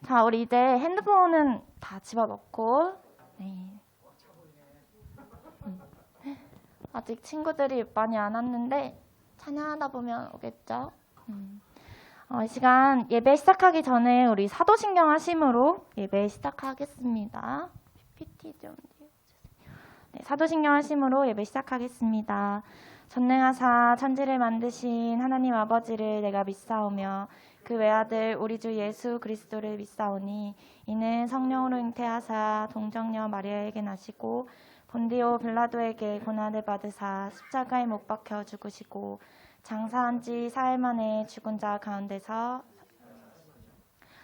자, 우리 이제 핸드폰은 다 집어넣고, 네. 아직 친구들이 많이 안 왔는데 찬양하다 보면 오겠죠? 이 시간 예배 시작하기 전에 우리 사도신경 하심으로 예배 시작하겠습니다. PPT 좀 띄워주세요. 네, 사도신경 하심으로 예배 시작하겠습니다. 전능하사 천지를 만드신 하나님 아버지를 내가 믿사오며 그 외아들 우리 주 예수 그리스도를 믿사오니 이는 성령으로 잉태하사 동정녀 마리아에게 나시고 본디오 빌라도에게 고난을 받으사 십자가에 못 박혀 죽으시고 장사한 지 사흘 만에 죽은 자 가운데서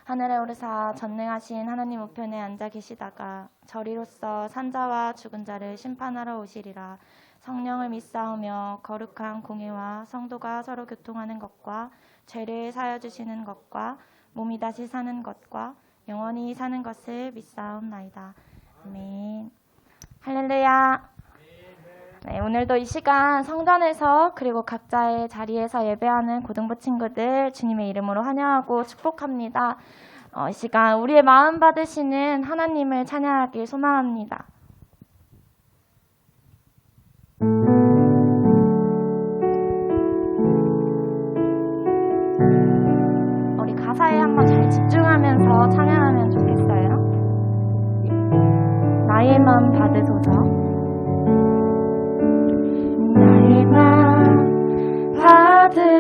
하늘에 오르사 전능하신 하나님 우편에 앉아 계시다가 저리로서 산자와 죽은 자를 심판하러 오시리라. 성령을 믿사오며 거룩한 공회와 성도가 서로 교통하는 것과 죄를 사여 주시는 것과 몸이 다시 사는 것과 영원히 사는 것을 믿사옵나이다. 아멘. 할렐루야. 네, 오늘도 이 시간 성전에서 그리고 각자의 자리에서 예배하는 고등부 친구들 주님의 이름으로 환영하고 축복합니다. 이 시간 우리의 마음 받으시는 하나님을 찬양하길 소망합니다. 우리 가사에 한번 잘 집중하면서 찬양하면 좋겠어요. 나의 마음 받으소서. 나의 마음 받으소서.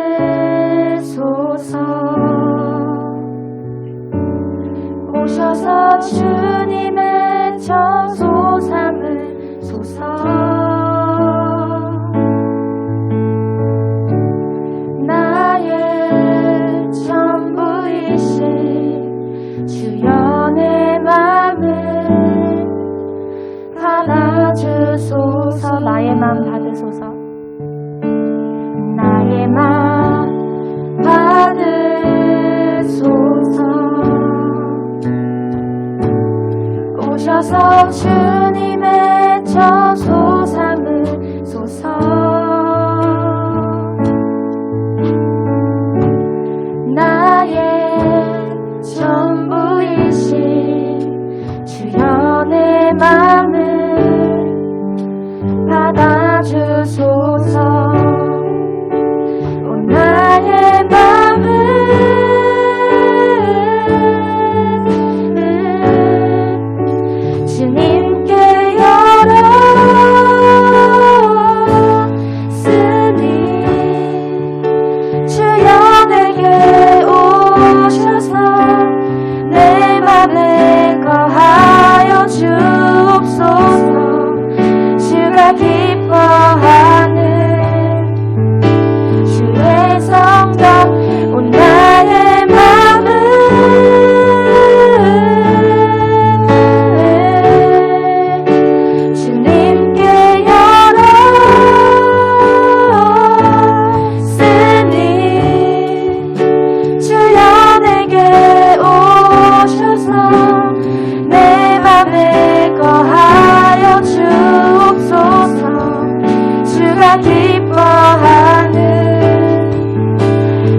오셔서 주님의 처소 삼으소서. 나의 전부이신 주여 내 맘을 받아주소서. 나의 맘 받으소서. 나의 맘 받으소서. 오셔서 주님의 처소 삼으소서. 나의 전부이신 주여 내 맘을 받아주소서. 오 나의 맘을 주님께 열었으니 주여 내게 오셔서 내 맘에 거하여 주옵소서. 주가 기뻐하는 주의 성전 온 나의 맘을 주님께 열었으니 주여 내게 오셔서 내 맘에 거하여 주옵소서. 주가 기뻐하는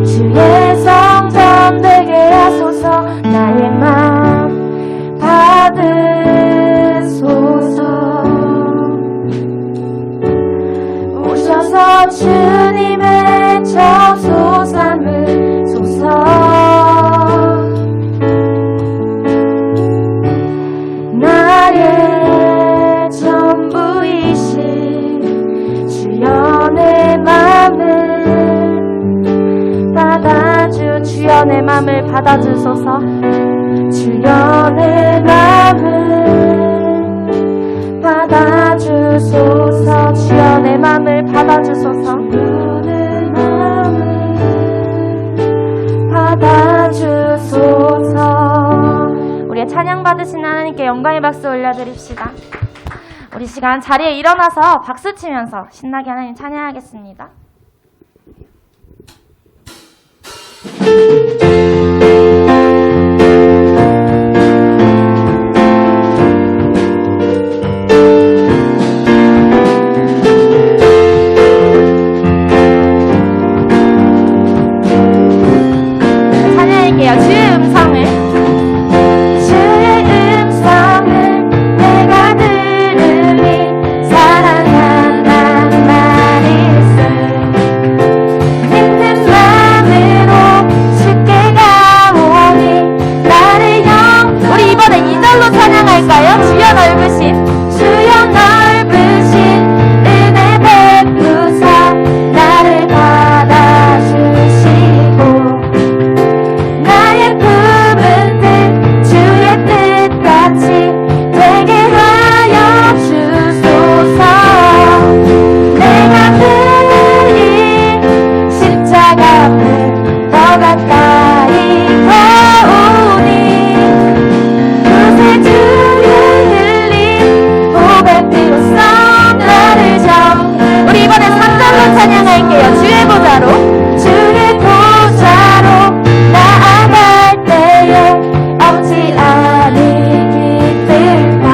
주의 성전 되게 하소서. 나의 맘 받으소서. 오셔서 주님의 처소 삼으소서. 나의 전부이신 주여 내 맘을 주여 내 맘을 받아주소서. 주여 내 맘을 받아주소서. 주여 내 맘을 받아주소서. 받아주소서. 우리의 찬양 받으신 하나님께 영광의 박수 올려드립시다. 우리 시간 자리에 일어나서 박수 치면서 신나게 하나님 찬양하겠습니다. 찬양할게요. 주의 음성을 찬양할게요. 주의 보좌로, 주의 보좌로 나아갈 때에 없지 않은 기쁨과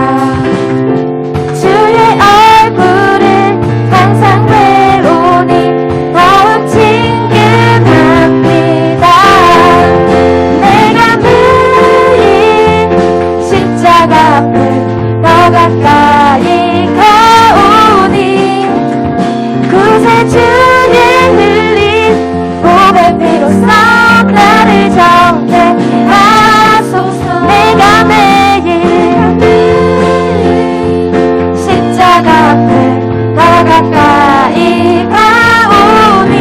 주의 얼굴을 항상 배우니 더욱 친근합니다. 내가 매일 십자가 앞을 더 가까이 가오니 그새 주의 흘린 보배 피로써 나를 정케하소서. 내가 매일 십자가 앞에 더 가까이 가오니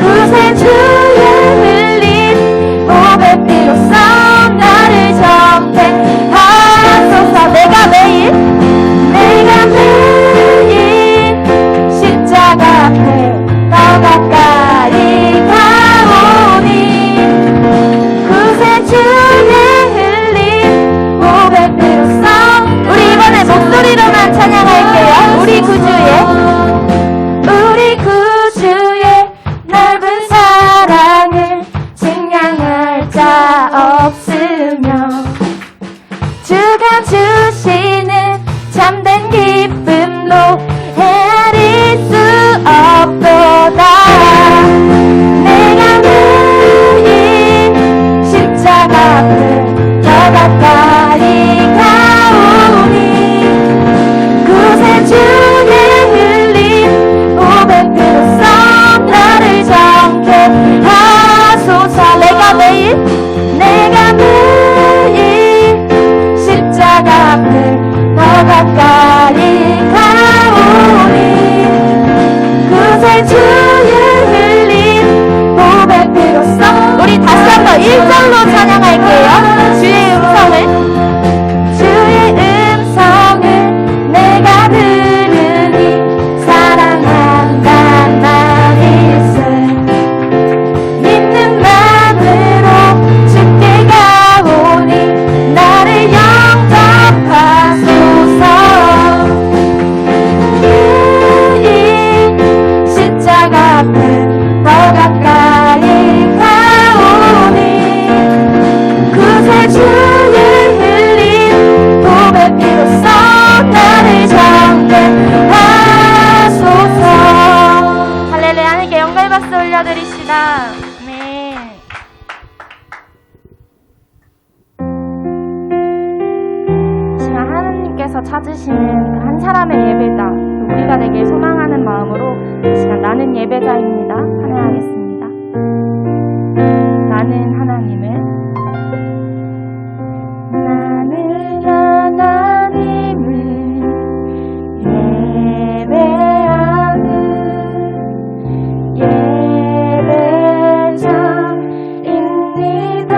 그새 주의 흘린 보배 피로써 나를 정케하소서. 내가 매일 십자가 앞에 더 가까이 가오니 그새 주의 흘린 보배 피로써. 우리 이번에 목소리로만 찬양할게요. 우리 구주의 넓은 사랑을 증량할 자 없으며 주가 주시는 참된 기쁨도 헤아릴 수 없도다. 내가 매일 십자가 앞을 더 가까이 가오니 그새 주의 흘린 보배 피로써 나를 정케하소서. 내가 매일 십자가 앞을 더 가까이 가오니 그새 주의 흘린 보배 피로써. 우리 다시 한번 1절로 찬양할게요. 주의 음성을 내가 들으니 사랑한다는 말일세. 믿는 마음으로 주께 가오니 나를 영접하소서. 십자가 앞에 더 가까이 가오니 그새 주의 흘린 보배 피로써 나를 정케하소서. 할렐루야. 하나님께 영광의 박수 올려드리시다. 아멘. 시간 하나님께서 찾으시는 그 한 사람의 예배다. 우리가 되길 소망하는 마음으로 이 시간 나는 예배자입니다. 찬양하겠습니다. 나는 하나님을 예배하는 예배자입니다.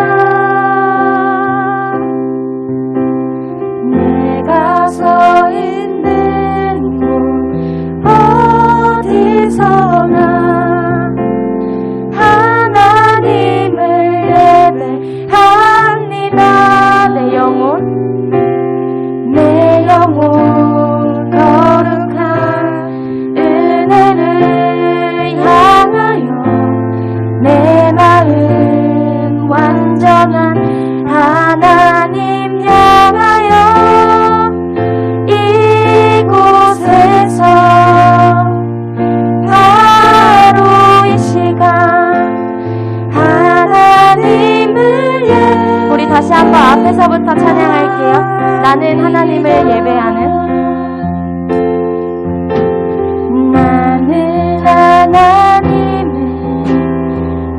내가 서 있는 곳 어디서나 하나님을 예배합니다. 내 영혼 거룩한 은혜를 향하여 내 마음 완전한 하나님 향하여 이곳에서 바로 이 시간 하나님을 우리 다시 한번 앞에서부터 찬양할게요. 나는 하나님을 예배하는 하나님을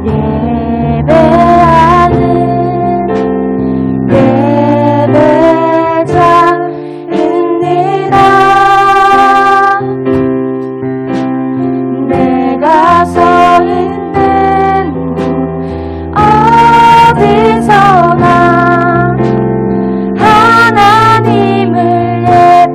예배하는 예배자입니다. 내가 서 있는 곳 어디서나 하나님을 예배합니다.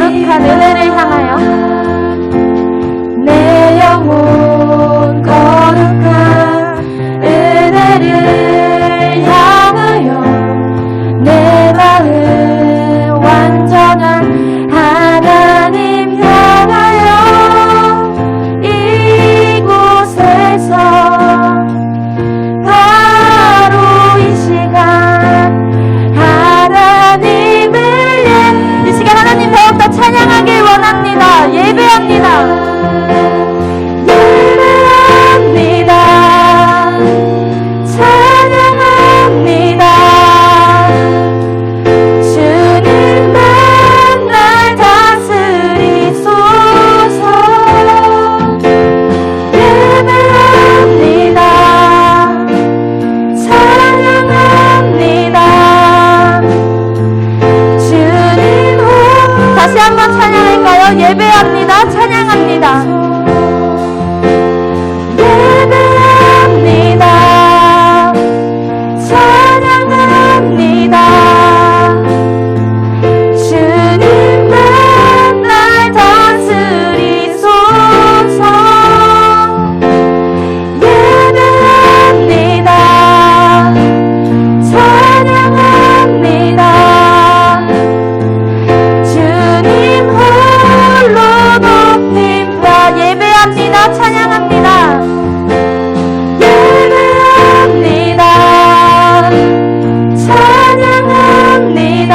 거룩한 은혜를 향하여 내 영혼 거룩한 은혜를 향하여 내 마음 완전한 하나님 향하여 이곳에서 바로 이 시간 하나님을 이 시간 하나님 더욱더 찬양하길 원합니다. 예배합니다. 예배합니다. 찬양합니다. 주님만 날 다스리소서. 예배합니다. 찬양합니다. 주님 다시 한번 찬양할까요? 예배합니다. 찬양합니다. 예배합니다. 찬양합니다. 주님만 날 다스리소서. 예배합니다. 찬양합니다. 주님 홀로 높임바. 예배합니다. 찬양합니다. 예배합니다. 찬양합니다.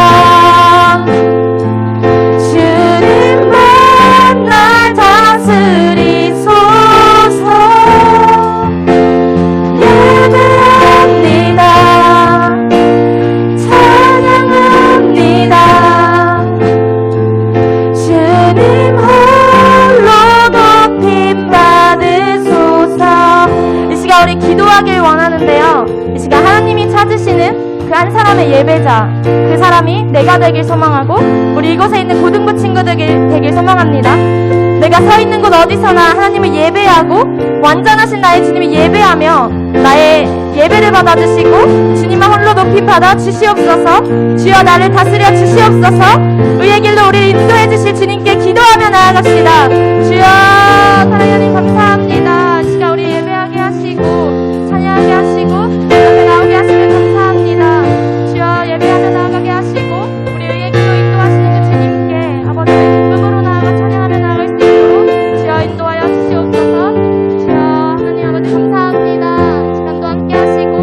주님만 날 다스리소서. 예배합니다. 찬양합니다. 주님 홀로 높임 받으소서. 이 시간 우리 기도하길 원하는데요. 이 시간 하나님이 찾으시는 그 한 사람의 예배자, 그 사람이 내가 되길 소망하고 우리 이곳에 있는 고등부 친구들 되길 소망합니다. 내가 서 있는 곳 어디서나 하나님을 예배하고 완전하신 나의 주님을 예배하며 나의 예배를 받아주시고 주님만 홀로 높임 받아 주시옵소서. 주여 나를 다스려 주시옵소서. 의의 길로 우리를 인도해 주실 주님께 기도하며 나아갑시다. 주여 하나님 감사합니다. 이 시간 우리 예배하게 하시고 찬양하게 하시고 앞에 나오게 하시면 감사합니다. 주여 예배하며 나아가게 하시고 우리 의의 길로 인도하시는 그 주님께 아버지의 기쁨으로 나아가 찬양하며 나아갈 수 있도록 주여 인도하여 주시옵소서. 주여 하나님 아버지 감사합니다. 시간도 함께 하시고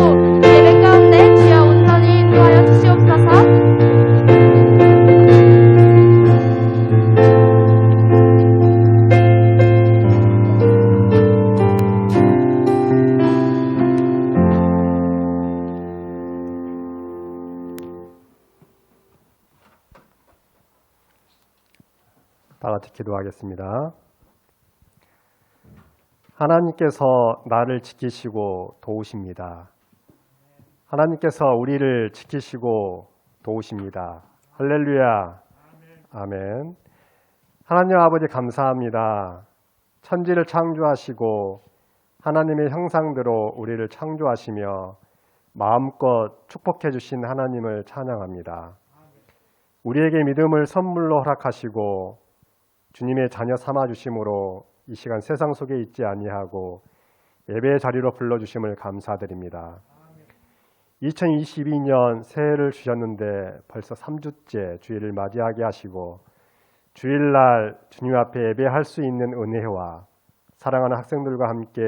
예배 가운데 주여 온전히 인도하여 주시옵소서. 다 같이 기도하겠습니다. 하나님께서 나를 지키시고 도우십니다. 하나님께서 우리를 지키시고 도우십니다. 할렐루야. 아멘. 하나님 아버지 감사합니다. 천지를 창조하시고 하나님의 형상대로 우리를 창조하시며 마음껏 축복해 주신 하나님을 찬양합니다. 우리에게 믿음을 선물로 허락하시고 주님의 자녀 삼아 주심으로 이 시간 세상 속에 있지 아니하고 예배의 자리로 불러주심을 감사드립니다. 2022년 새해를 주셨는데 벌써 3주째 주일을 맞이하게 하시고 주일날 주님 앞에 예배할 수 있는 은혜와 사랑하는 학생들과 함께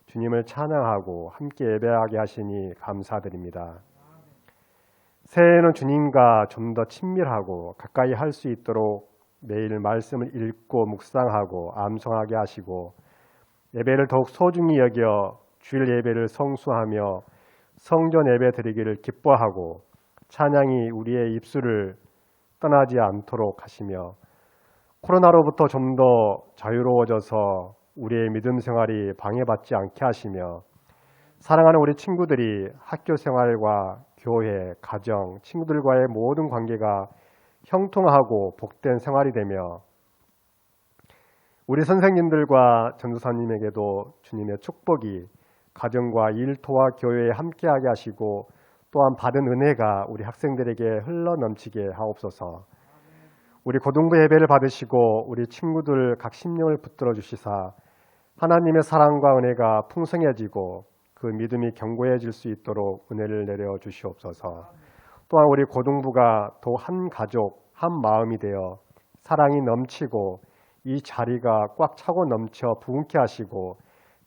주님을 찬양하고 함께 예배하게 하시니 감사드립니다. 새해에는 주님과 좀 더 친밀하고 가까이 할 수 있도록 매일 말씀을 읽고 묵상하고 암송하게 하시고 예배를 더욱 소중히 여겨 주일 예배를 성수하며 성전 예배 드리기를 기뻐하고 찬양이 우리의 입술을 떠나지 않도록 하시며 코로나로부터 좀 더 자유로워져서 우리의 믿음 생활이 방해받지 않게 하시며 사랑하는 우리 친구들이 학교 생활과 교회, 가정, 친구들과의 모든 관계가 형통하고 복된 생활이 되며 우리 선생님들과 전도사님에게도 주님의 축복이 가정과 일터와 교회에 함께하게 하시고 또한 받은 은혜가 우리 학생들에게 흘러넘치게 하옵소서. 우리 고등부 예배를 받으시고 우리 친구들 각 심령을 붙들어 주시사 하나님의 사랑과 은혜가 풍성해지고 그 믿음이 견고해질 수 있도록 은혜를 내려 주시옵소서. 또한 우리 고등부가 또 한 가족, 한 마음이 되어 사랑이 넘치고 이 자리가 꽉 차고 넘쳐 부흥케 하시고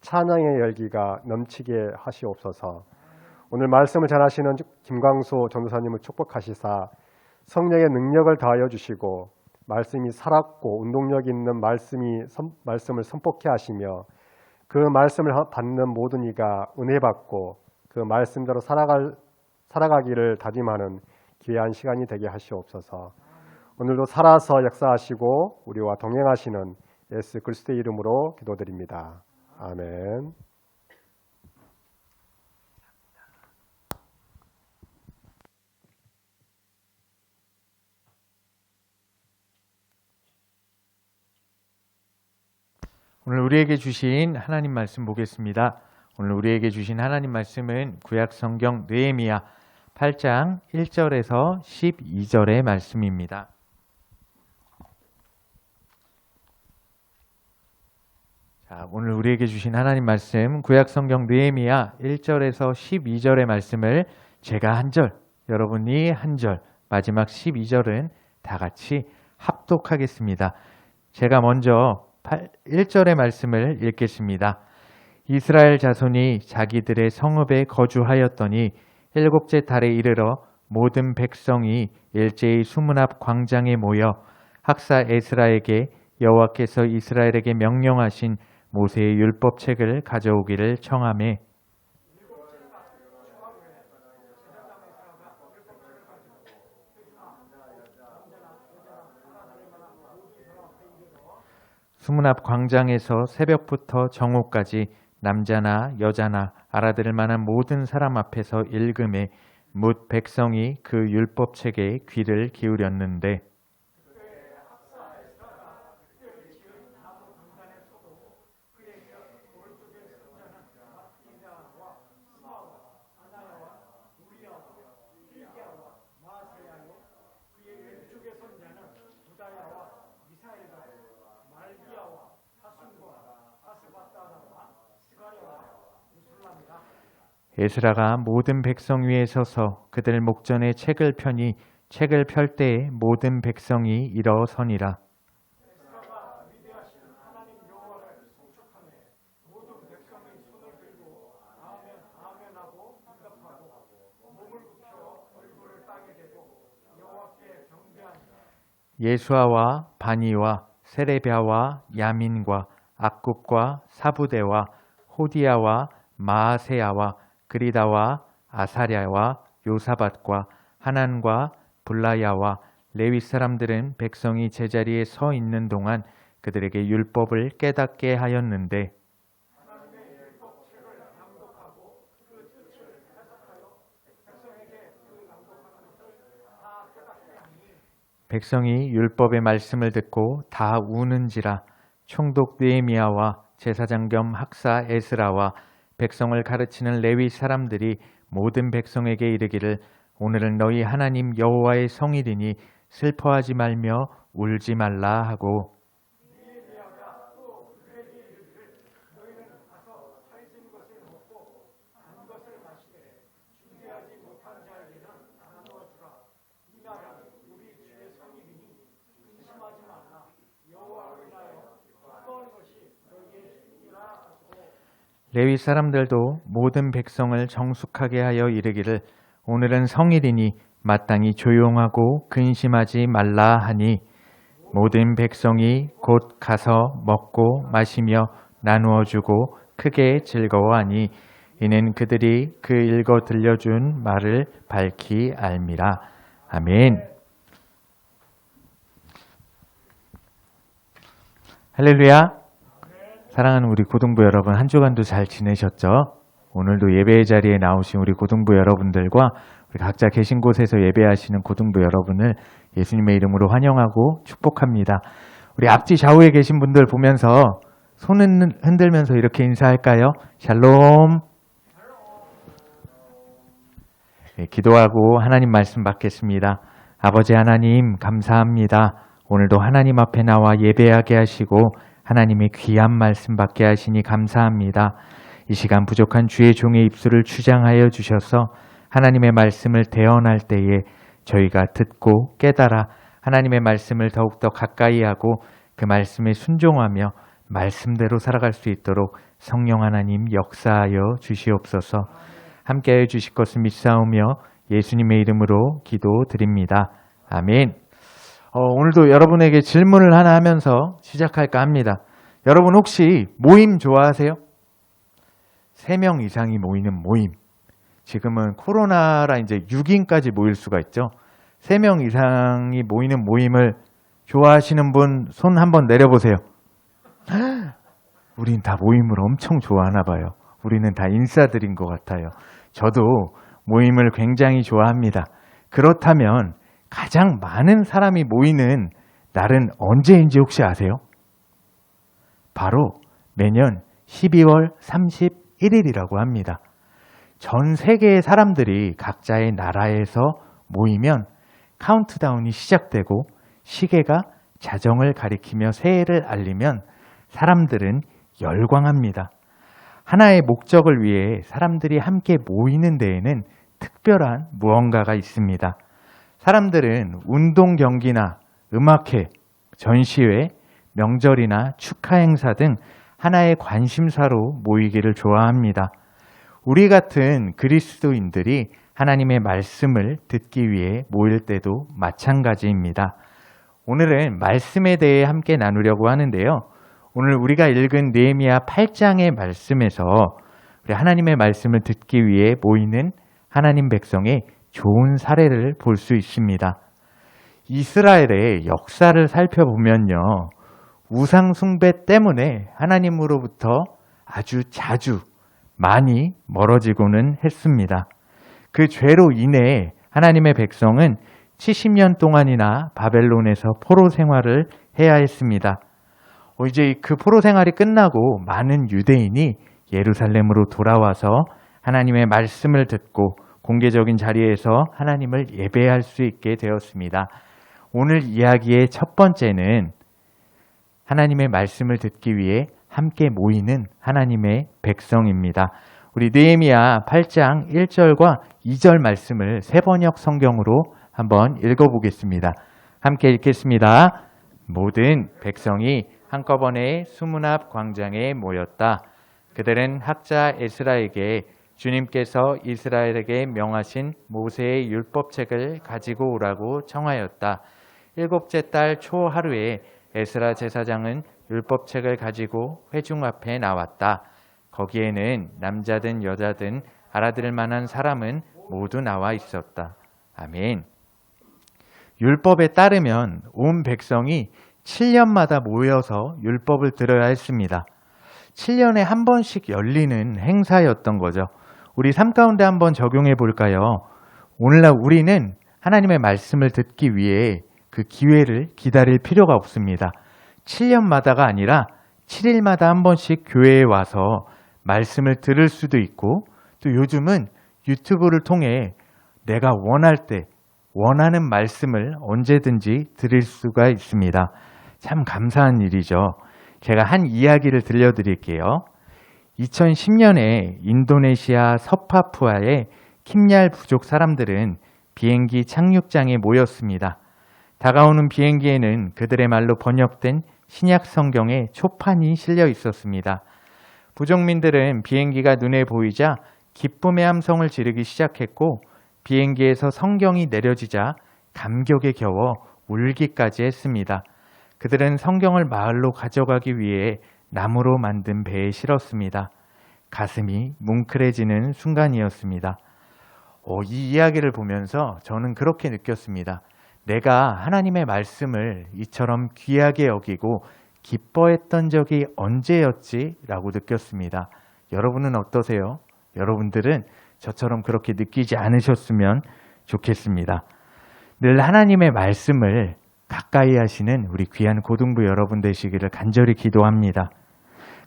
찬양의 열기가 넘치게 하시옵소서. 오늘 말씀을 전하시는 김광수 전도사님을 축복하시사 성령의 능력을 더하여 주시고 말씀이 살았고 운동력 있는 말씀을 선포케 하시며 그 말씀을 받는 모든 이가 은혜 받고 그 말씀대로 살아가기를 다짐하는 귀한 시간이 되게 하시옵소서. 오늘도 살아서 역사하시고 우리와 동행하시는 예수 그리스도의 이름으로 기도드립니다. 아멘. 오늘 우리에게 주신 하나님 말씀 보겠습니다. 오늘 우리에게 주신 하나님 말씀은 구약 성경 느헤미야 8장 1절에서 12절의 말씀입니다. 자, 오늘 우리에게 주신 하나님 말씀 구약 성경 느헤미야 1절에서 12절의 말씀을 제가 한 절, 여러분이 한 절, 마지막 12절은 다 같이 합독하겠습니다. 제가 먼저 1절의 말씀을 읽겠습니다. 이스라엘 자손이 자기들의 성읍에 거주하였더니 일곱째 달에 이르러 모든 백성이 일제히 수문 앞 광장에 모여 학사 에스라에게 여호와께서 이스라엘에게 명령하신 모세의 율법책을 가져오기를 청하매 수문 앞 광장에서 새벽부터 정오까지 남자나 여자나 알아들을 만한 모든 사람 앞에서 읽음에 뭇 백성이 그 율법책에 귀를 기울였는데 에스라가 모든 백성 위에 서서 그들 목전에 책을 펴니 책을 펼 때에 모든 백성이 일어서니라. 예수아와 바니와 세레비아와 야민과 악굽과 사부대와 호디야와 마아세야와 그리다와 아사랴와 요사밧과 하난과 블라야와 레위 사람들은 백성이 제자리에 서 있는 동안 그들에게 율법을 깨닫게 하였는데 백성이 율법의 말씀을 듣고 다 우는지라. 총독 느헤미야와 제사장 겸 학사 에스라와 백성을 가르치는 레위 사람들이 모든 백성에게 이르기를 오늘은 너희 하나님 여호와의 성일이니 슬퍼하지 말며 울지 말라 하고 레위 사람들도 모든 백성을 정숙하게 하여 이르기를 오늘은 성일이니 마땅히 조용하고 근심하지 말라 하니 모든 백성이 곧 가서 먹고 마시며 나누어 주고 크게 즐거워하니 이는 그들이 그 읽어 들려준 말을 밝히 알미라. 아멘. 할렐루야. 사랑하는 우리 고등부 여러분, 한 주간도 잘 지내셨죠? 오늘도 예배의 자리에 나오신 우리 고등부 여러분들과 우리 각자 계신 곳에서 예배하시는 고등부 여러분을 예수님의 이름으로 환영하고 축복합니다. 우리 앞뒤 좌우에 계신 분들 보면서 손을 흔들면서 이렇게 인사할까요? 샬롬. 네, 기도하고 하나님 말씀 받겠습니다. 아버지 하나님 감사합니다. 오늘도 하나님 앞에 나와 예배하게 하시고 하나님의 귀한 말씀 받게 하시니 감사합니다. 이 시간 부족한 주의 종의 입술을 주장하여 주셔서 하나님의 말씀을 대언할 때에 저희가 듣고 깨달아 하나님의 말씀을 더욱더 가까이 하고 그 말씀에 순종하며 말씀대로 살아갈 수 있도록 성령 하나님 역사하여 주시옵소서. 함께하여 주실 것을 믿사오며 예수님의 이름으로 기도드립니다. 아멘. 오늘도 여러분에게 질문을 하나 하면서 시작할까 합니다. 여러분 혹시 모임 좋아하세요? 3명 이상이 모이는 모임. 지금은 코로나라 이제 6인까지 모일 수가 있죠. 3명 이상이 모이는 모임을 좋아하시는 분 손 한번 내려보세요. 우린 다 모임을 엄청 좋아하나 봐요. 우리는 다 인싸들인 것 같아요. 저도 모임을 굉장히 좋아합니다. 그렇다면 가장 많은 사람이 모이는 날은 언제인지 혹시 아세요? 바로 매년 12월 31일이라고 합니다. 전 세계의 사람들이 각자의 나라에서 모이면 카운트다운이 시작되고 시계가 자정을 가리키며 새해를 알리면 사람들은 열광합니다. 하나의 목적을 위해 사람들이 함께 모이는 데에는 특별한 무언가가 있습니다. 사람들은 운동 경기나 음악회, 전시회, 명절이나 축하 행사 등 하나의 관심사로 모이기를 좋아합니다. 우리 같은 그리스도인들이 하나님의 말씀을 듣기 위해 모일 때도 마찬가지입니다. 오늘은 말씀에 대해 함께 나누려고 하는데요. 오늘 우리가 읽은 느헤미야 8장의 말씀에서 우리 하나님의 말씀을 듣기 위해 모이는 하나님 백성의 좋은 사례를 볼 수 있습니다. 이스라엘의 역사를 살펴보면요. 우상 숭배 때문에 하나님으로부터 아주 자주 많이 멀어지고는 했습니다. 그 죄로 인해 하나님의 백성은 70년 동안이나 바벨론에서 포로 생활을 해야 했습니다. 이제 그 포로 생활이 끝나고 많은 유대인이 예루살렘으로 돌아와서 하나님의 말씀을 듣고 공개적인 자리에서 하나님을 예배할 수 있게 되었습니다. 오늘 이야기의 첫 번째는 하나님의 말씀을 듣기 위해 함께 모이는 하나님의 백성입니다. 우리 느헤미야 8장 1절과 2절 말씀을 새번역 성경으로 한번 읽어보겠습니다. 함께 읽겠습니다. 모든 백성이 한꺼번에 수문 앞 광장에 모였다. 그들은 학자 에스라에게 주님께서 이스라엘에게 명하신 모세의 율법책을 가지고 오라고 청하였다. 7째 달 초 하루에 에스라 제사장은 율법책을 가지고 회중 앞에 나왔다. 거기에는 남자든 여자든 알아들을 만한 사람은 모두 나와 있었다. 아멘. 율법에 따르면 온 백성이 7년마다 모여서 율법을 들어야 했습니다. 7년에 한 번씩 열리는 행사였던 거죠. 우리 삶 가운데 한번 적용해 볼까요? 오늘날 우리는 하나님의 말씀을 듣기 위해 그 기회를 기다릴 필요가 없습니다. 7년마다가 아니라 7일마다 한 번씩 교회에 와서 말씀을 들을 수도 있고 또 요즘은 유튜브를 통해 내가 원할 때 원하는 말씀을 언제든지 들을 수가 있습니다. 참 감사한 일이죠. 제가 한 이야기를 들려드릴게요. 2010년에 인도네시아 서파푸아의 킴얄 부족 사람들은 비행기 착륙장에 모였습니다. 다가오는 비행기에는 그들의 말로 번역된 신약 성경의 초판이 실려 있었습니다. 부족민들은 비행기가 눈에 보이자 기쁨의 함성을 지르기 시작했고 비행기에서 성경이 내려지자 감격에 겨워 울기까지 했습니다. 그들은 성경을 마을로 가져가기 위해 나무로 만든 배에 실었습니다. 가슴이 뭉클해지는 순간이었습니다. 이 이야기를 보면서 저는 그렇게 느꼈습니다. 내가 하나님의 말씀을 이처럼 귀하게 여기고 기뻐했던 적이 언제였지? 라고 느꼈습니다. 여러분은 어떠세요? 여러분들은 저처럼 그렇게 느끼지 않으셨으면 좋겠습니다. 늘 하나님의 말씀을 가까이 하시는 우리 귀한 고등부 여러분 되시기를 간절히 기도합니다.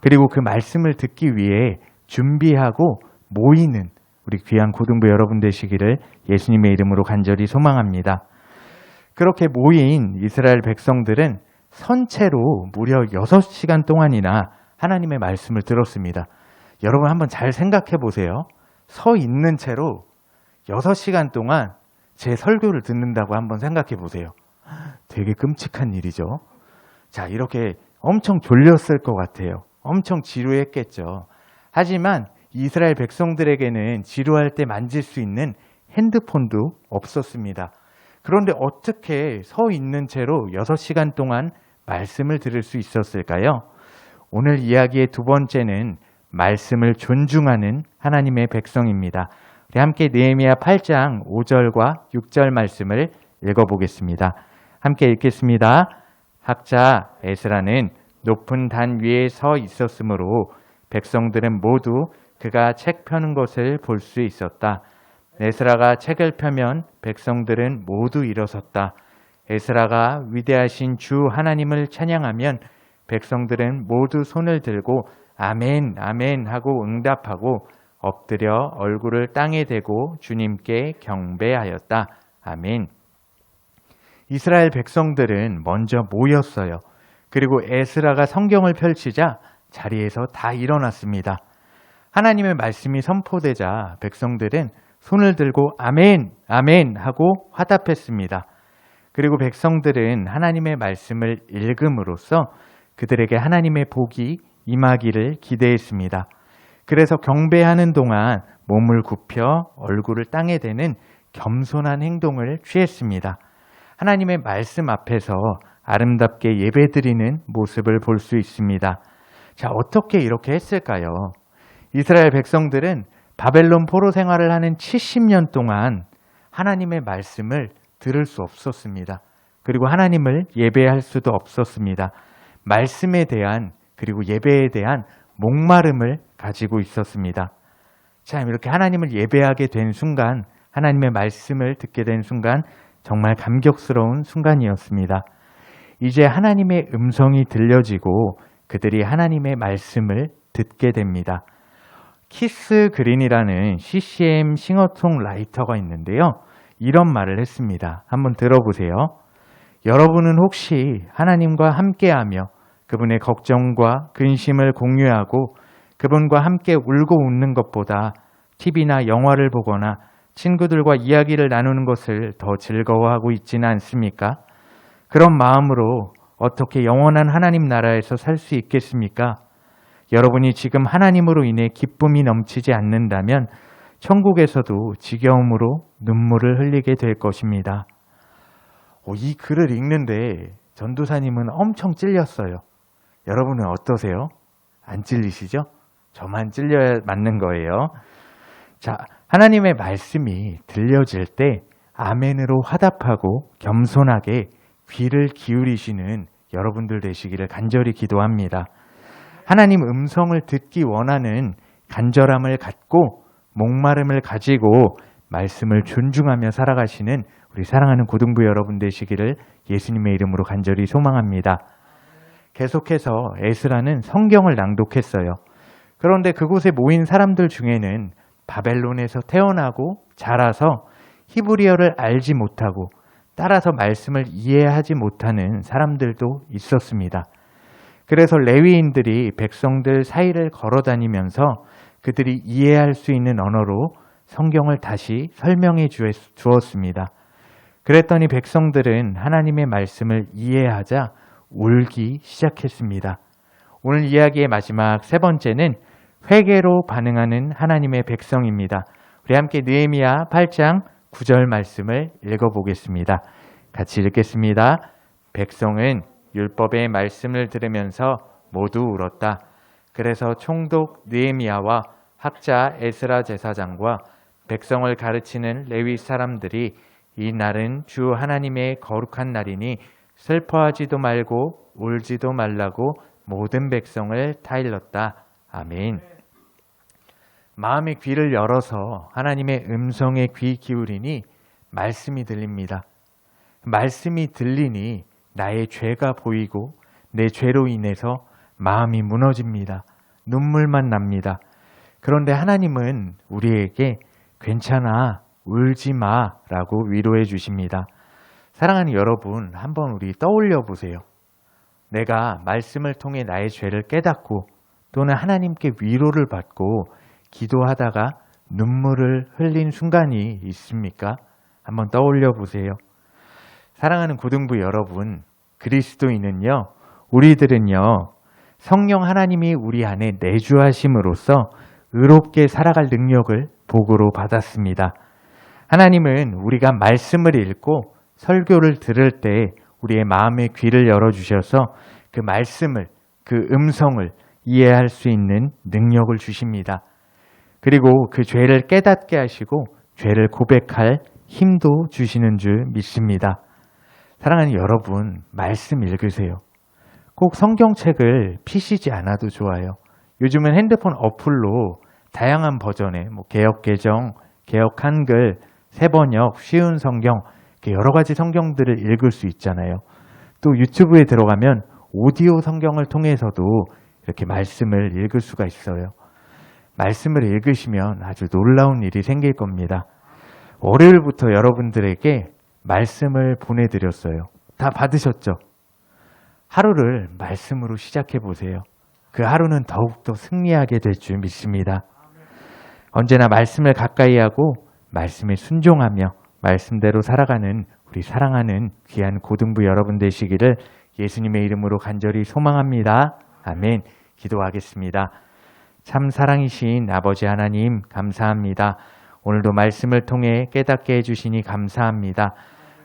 그리고 그 말씀을 듣기 위해 준비하고 모이는 우리 귀한 고등부 여러분 되시기를 예수님의 이름으로 간절히 소망합니다. 그렇게 모인 이스라엘 백성들은 선체로 무려 6시간 동안이나 하나님의 말씀을 들었습니다. 여러분 한번 잘 생각해 보세요. 서 있는 채로 6시간 동안 제 설교를 듣는다고 한번 생각해 보세요. 되게 끔찍한 일이죠. 자, 이렇게 엄청 졸렸을 것 같아요. 엄청 지루했겠죠. 하지만 이스라엘 백성들에게는 지루할 때 만질 수 있는 핸드폰도 없었습니다. 그런데 어떻게 서 있는 채로 6시간 동안 말씀을 들을 수 있었을까요? 오늘 이야기의 두 번째는 말씀을 존중하는 하나님의 백성입니다. 우리 함께 느헤미야 8장 5절과 6절 말씀을 읽어보겠습니다. 함께 읽겠습니다. 학자 에스라는 높은 단 위에 서 있었으므로 백성들은 모두 그가 책 펴는 것을 볼 수 있었다. 에스라가 책을 펴면 백성들은 모두 일어섰다. 에스라가 위대하신 주 하나님을 찬양하면 백성들은 모두 손을 들고 아멘, 아멘 하고 응답하고 엎드려 얼굴을 땅에 대고 주님께 경배하였다. 아멘. 이스라엘 백성들은 먼저 모였어요. 그리고 에스라가 성경을 펼치자 자리에서 다 일어났습니다. 하나님의 말씀이 선포되자 백성들은 손을 들고 아멘, 아멘 하고 화답했습니다. 그리고 백성들은 하나님의 말씀을 읽음으로써 그들에게 하나님의 복이 임하기를 기대했습니다. 그래서 경배하는 동안 몸을 굽혀 얼굴을 땅에 대는 겸손한 행동을 취했습니다. 하나님의 말씀 앞에서 아름답게 예배드리는 모습을 볼 수 있습니다. 자, 어떻게 이렇게 했을까요? 이스라엘 백성들은 바벨론 포로 생활을 하는 70년 동안 하나님의 말씀을 들을 수 없었습니다. 그리고 하나님을 예배할 수도 없었습니다. 말씀에 대한 그리고 예배에 대한 목마름을 가지고 있었습니다. 참 이렇게 하나님을 예배하게 된 순간, 하나님의 말씀을 듣게 된 순간 정말 감격스러운 순간이었습니다. 이제 하나님의 음성이 들려지고 그들이 하나님의 말씀을 듣게 됩니다. 키스 그린이라는 CCM 싱어송라이터가 있는데요. 이런 말을 했습니다. 한번 들어보세요. 여러분은 혹시 하나님과 함께하며 그분의 걱정과 근심을 공유하고 그분과 함께 울고 웃는 것보다 TV나 영화를 보거나 친구들과 이야기를 나누는 것을 더 즐거워하고 있지는 않습니까? 그런 마음으로 어떻게 영원한 하나님 나라에서 살 수 있겠습니까? 여러분이 지금 하나님으로 인해 기쁨이 넘치지 않는다면 천국에서도 지겨움으로 눈물을 흘리게 될 것입니다. 이 글을 읽는데 전도사님은 엄청 찔렸어요. 여러분은 어떠세요? 안 찔리시죠? 저만 찔려야 맞는 거예요. 자, 하나님의 말씀이 들려질 때 아멘으로 화답하고 겸손하게 귀를 기울이시는 여러분들 되시기를 간절히 기도합니다. 하나님 음성을 듣기 원하는 간절함을 갖고 목마름을 가지고 말씀을 존중하며 살아가시는 우리 사랑하는 고등부 여러분 되시기를 예수님의 이름으로 간절히 소망합니다. 계속해서 에스라는 성경을 낭독했어요. 그런데 그곳에 모인 사람들 중에는 바벨론에서 태어나고 자라서 히브리어를 알지 못하고 따라서 말씀을 이해하지 못하는 사람들도 있었습니다. 그래서 레위인들이 백성들 사이를 걸어다니면서 그들이 이해할 수 있는 언어로 성경을 다시 설명해 주었습니다. 그랬더니 백성들은 하나님의 말씀을 이해하자 울기 시작했습니다. 오늘 이야기의 마지막 세 번째는 회개로 반응하는 하나님의 백성입니다. 우리 함께 느헤미야 8장 9절 말씀을 읽어보겠습니다. 같이 읽겠습니다. 백성은 율법의 말씀을 들으면서 모두 울었다. 그래서 총독 느헤미야와 학자 에스라 제사장과 백성을 가르치는 레위 사람들이 이 날은 주 하나님의 거룩한 날이니 슬퍼하지도 말고 울지도 말라고 모든 백성을 타일렀다. 아멘. 마음의 귀를 열어서 하나님의 음성에 귀 기울이니 말씀이 들립니다. 말씀이 들리니 나의 죄가 보이고 내 죄로 인해서 마음이 무너집니다. 눈물만 납니다. 그런데 하나님은 우리에게 괜찮아, 울지 마 라고 위로해 주십니다. 사랑하는 여러분, 한번 우리 떠올려 보세요. 내가 말씀을 통해 나의 죄를 깨닫고 또는 하나님께 위로를 받고 기도하다가 눈물을 흘린 순간이 있습니까? 한번 떠올려 보세요. 사랑하는 고등부 여러분, 그리스도인은요, 우리들은요, 성령 하나님이 우리 안에 내주하심으로써 의롭게 살아갈 능력을 복으로 받았습니다. 하나님은 우리가 말씀을 읽고 설교를 들을 때 우리의 마음의 귀를 열어주셔서 그 말씀을, 그 음성을 이해할 수 있는 능력을 주십니다. 그리고 그 죄를 깨닫게 하시고 죄를 고백할 힘도 주시는 줄 믿습니다. 사랑하는 여러분, 말씀 읽으세요. 꼭 성경책을 피시지 않아도 좋아요. 요즘은 핸드폰 어플로 다양한 버전의 개역 개정, 개역 한글, 새번역, 쉬운 성경, 여러 가지 성경들을 읽을 수 있잖아요. 또 유튜브에 들어가면 오디오 성경을 통해서도 이렇게 말씀을 읽을 수가 있어요. 말씀을 읽으시면 아주 놀라운 일이 생길 겁니다. 월요일부터 여러분들에게 말씀을 보내드렸어요. 다 받으셨죠? 하루를 말씀으로 시작해 보세요. 그 하루는 더욱더 승리하게 될 줄 믿습니다. 언제나 말씀을 가까이 하고 말씀에 순종하며 말씀대로 살아가는 우리 사랑하는 귀한 고등부 여러분 되시기를 예수님의 이름으로 간절히 소망합니다. 아멘. 기도하겠습니다. 참 사랑이신 아버지 하나님 감사합니다. 오늘도 말씀을 통해 깨닫게 해주시니 감사합니다.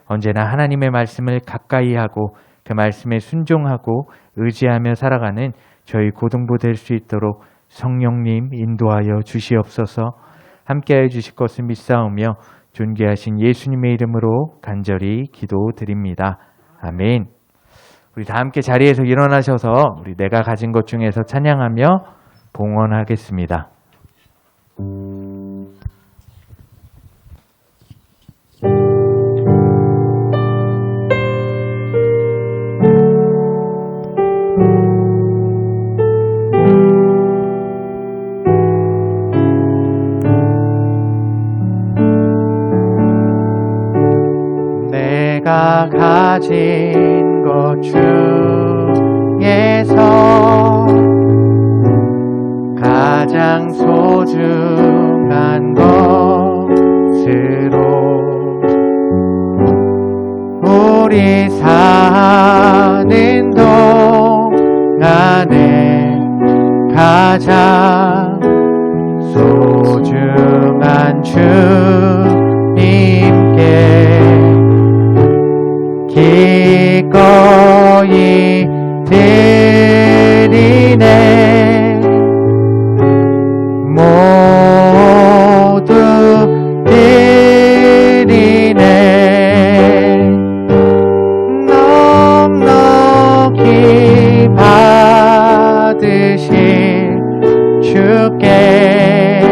언제나 하나님의 말씀을 가까이 하고 그 말씀에 순종하고 의지하며 살아가는 저희 고등부 될 수 있도록 성령님 인도하여 주시옵소서. 함께하여 주실 것을 믿사오며 존귀하신 예수님의 이름으로 간절히 기도드립니다. 아멘. 우리 다 함께 자리에서 일어나셔서 우리 내가 가진 것 중에서 찬양하며 봉헌하겠습니다. 내가 가진 것 중에서 가장 소중한 것으로 우리 사는 동안에 가장 소중한 주님께 기꺼이 드리네. 모두 드리네. 넉넉히 받으실 주께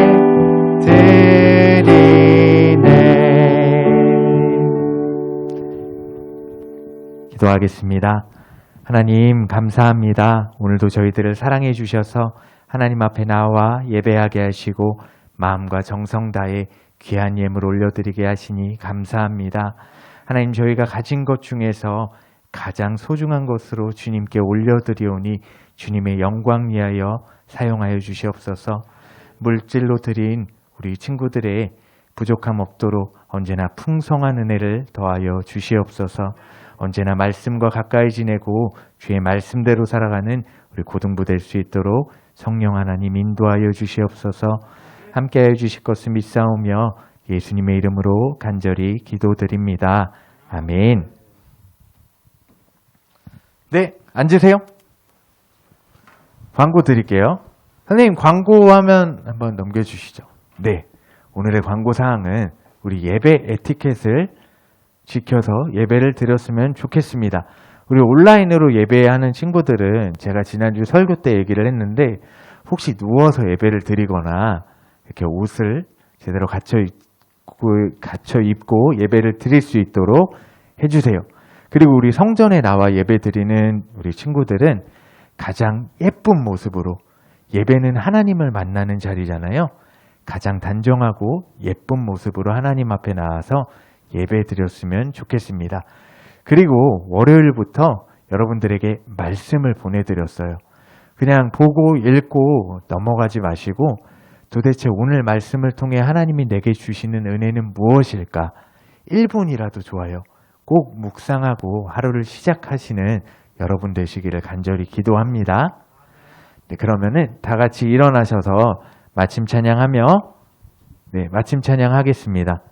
기도하겠습니다. 하나님 감사합니다. 오늘도 저희들을 사랑해 주셔서 하나님 앞에 나와 예배하게 하시고 마음과 정성 다해 귀한 예물 올려드리게 하시니 감사합니다. 하나님 저희가 가진 것 중에서 가장 소중한 것으로 주님께 올려드리오니 주님의 영광 위하여 사용하여 주시옵소서. 물질로 드린 우리 친구들의 부족함 없도록 언제나 풍성한 은혜를 더하여 주시옵소서. 언제나 말씀과 가까이 지내고 주의 말씀대로 살아가는 우리 고등부 될 수 있도록 성령 하나님 인도하여 주시옵소서. 함께하여 주실 것을 믿사오며 예수님의 이름으로 간절히 기도드립니다. 아멘. 네, 앉으세요. 광고 드릴게요. 선생님 광고하면 한번 넘겨주시죠. 네, 오늘의 광고 사항은 우리 예배 에티켓을 지켜서 예배를 드렸으면 좋겠습니다. 우리 온라인으로 예배하는 친구들은 제가 지난주 설교 때 얘기를 했는데 혹시 누워서 예배를 드리거나 이렇게 옷을 제대로 갖춰 입고 예배를 드릴 수 있도록 해주세요. 그리고 우리 성전에 나와 예배 드리는 우리 친구들은 가장 예쁜 모습으로, 예배는 하나님을 만나는 자리잖아요. 가장 단정하고 예쁜 모습으로 하나님 앞에 나와서 예배 드렸으면 좋겠습니다. 그리고 월요일부터 여러분들에게 말씀을 보내드렸어요. 그냥 보고 읽고 넘어가지 마시고 도대체 오늘 말씀을 통해 하나님이 내게 주시는 은혜는 무엇일까? 1분이라도 좋아요. 꼭 묵상하고 하루를 시작하시는 여러분 되시기를 간절히 기도합니다. 네, 그러면은 다 같이 일어나셔서 마침 찬양하며 마침 찬양하겠습니다.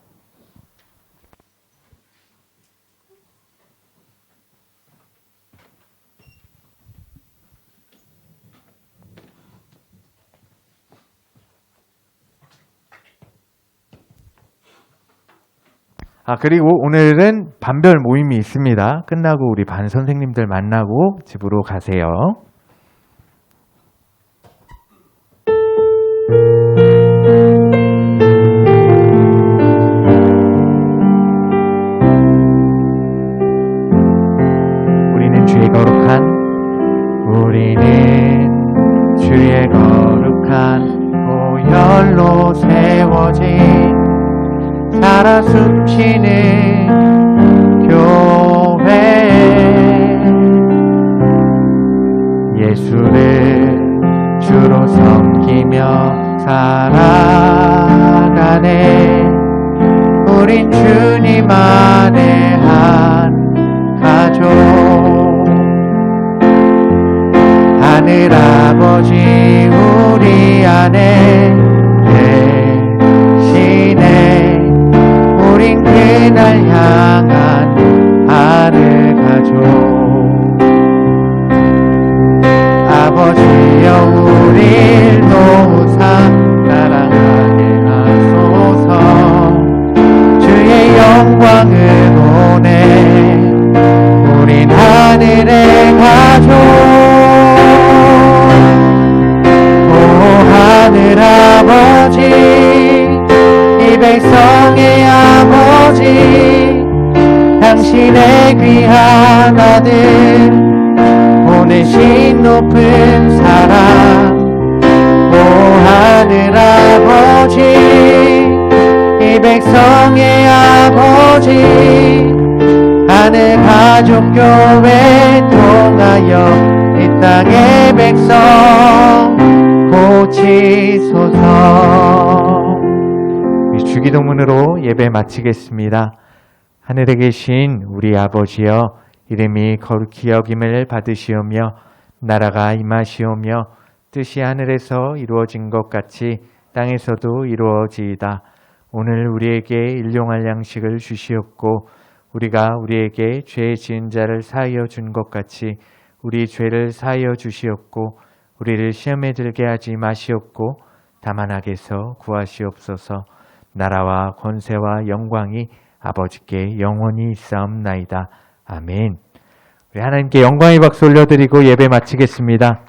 그리고 오늘은 반별 모임이 있습니다. 끝나고 우리 반 선생님들 만나고 집으로 가세요. 우리는 주의 거룩한 보혈로 세워진 살아 숨쉬는 교회 예수를 주로 섬기며 살아가네. 우린 주님 안에 한 가족. 하늘 아버지 우리 안에 계시네. 우린 그날 향한 하늘 가족. 아버지여 우릴 도우사 사랑하게 하소서. 주의 영광을 보내. 우린 하늘의 가족. 오 하늘 아버지 이 백성의 아버지 당신의 귀한 아들 보내신 높은 사랑. 오 하늘 아버지 이 백성의 아버지 하늘 가족교회 통하여 이 땅의 백성 고치소서. 주기도문으로 예배 마치겠습니다. 하늘에 계신 우리 아버지여 이름이 거룩히 여김을 받으시오며 나라가 임하시오며 뜻이 하늘에서 이루어진 것 같이 땅에서도 이루어지이다. 오늘 우리에게 일용할 양식을 주시옵고 우리가 우리에게 죄 지은 자를 사하여 준 것 같이 우리 죄를 사하여 주시옵고 우리를 시험에 들게 하지 마시옵고 다만 악에서 구하시옵소서. 나라와 권세와 영광이 아버지께 영원히 있사옵나이다. 아멘. 우리 하나님께 영광의 박수 올려드리고 예배 마치겠습니다.